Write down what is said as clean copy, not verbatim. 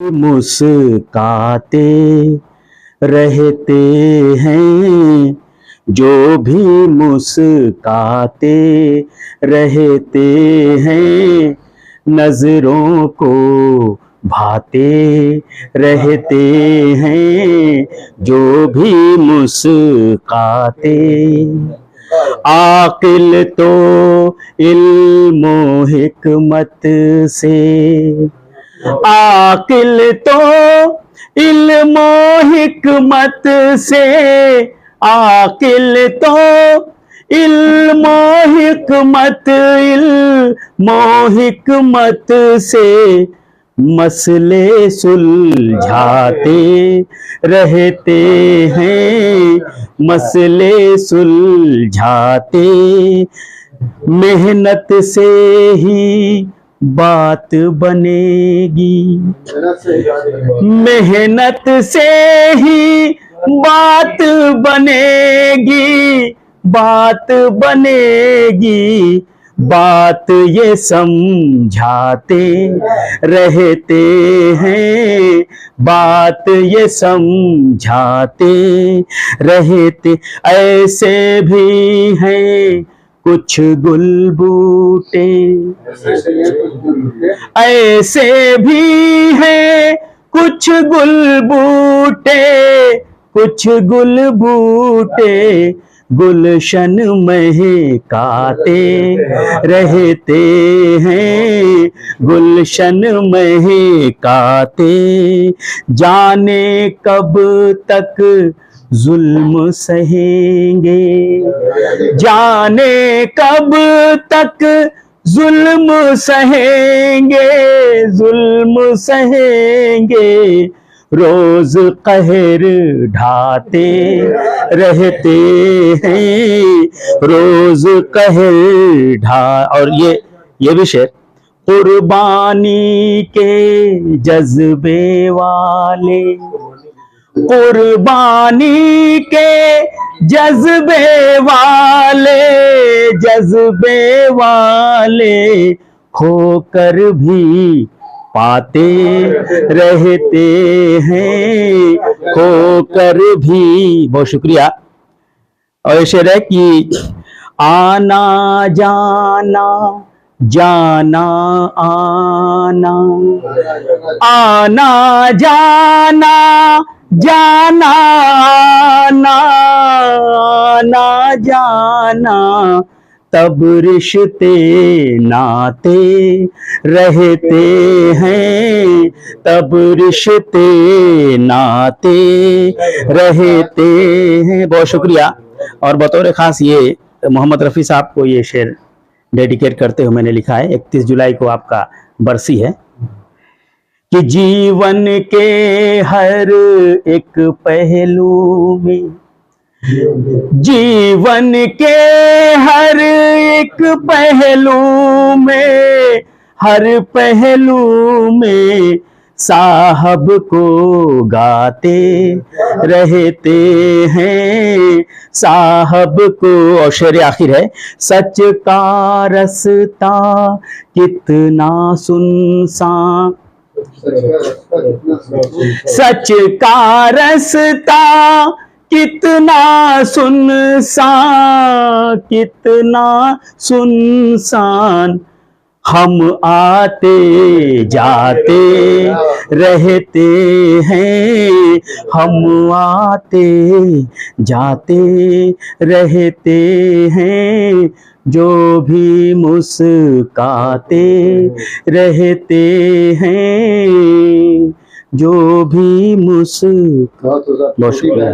मुस्काते रहते हैं, जो भी मुस्काते रहते हैं, नजरों को भाते रहते हैं, जो भी मुस्काते। आकिल तो इल्मो हिकमत से, आकिल तो इल्मो हिकमत से, आकिल तो इल्मो हिकमत, इल्मो हिकमत से मसले सुलझाते रहते हैं, मसले सुलझाते। मेहनत से ही बात बनेगी, मेहनत से ही बात बनेगी, बात बनेगी, बात ये समझाते रहते हैं, बात ये समझाते रहते। ऐसे भी हैं कुछ गुलबूटे, ऐसे भी हैं कुछ गुलबूटे, कुछ गुलबूटे गुलशन महकाते रहते हैं, गुलशन महकाते। जाने कब तक जुल्म सहेंगे, जाने कब तक जुल्म सहेंगे, जुल्म सहेंगे, रोज कहर ढाते रहते हैं, रोज कहर ढा। और ये भी शेर, कुर्बानी के जज्बे वाले, कुर्बानी के जज्बे वाले, जज्बे वाले खोकर भी पाते रहते हैं, खोकर भी। बहुत शुक्रिया। और ये शेर है कि आना जाना जाना आना, आना जाना जाना आना, आना जाना, तब रिश्ते नाते रहते हैं, तब रिश्ते नाते रहते हैं। बहुत शुक्रिया। और बतौर खास ये मोहम्मद रफ़ी साहब को ये शेर डेडिकेट करते हुए मैंने लिखा है। 31 जुलाई को आपका बरसी है कि जीवन के हर एक पहलू में, जीवन के हर एक पहलू में, हर पहलू में साहब को गाते रहते हैं, साहब को। और शेर आखिर है, सच का रास्ता कितना सुनसान, सच का रास्ता कितना सुनसान, कितना सुनसान, हम आते जाते रहते हैं, हम आते जाते रहते हैं, जो भी मुस्काते रहते हैं, जो भी मुस्काते। बहुत शुक्रिया।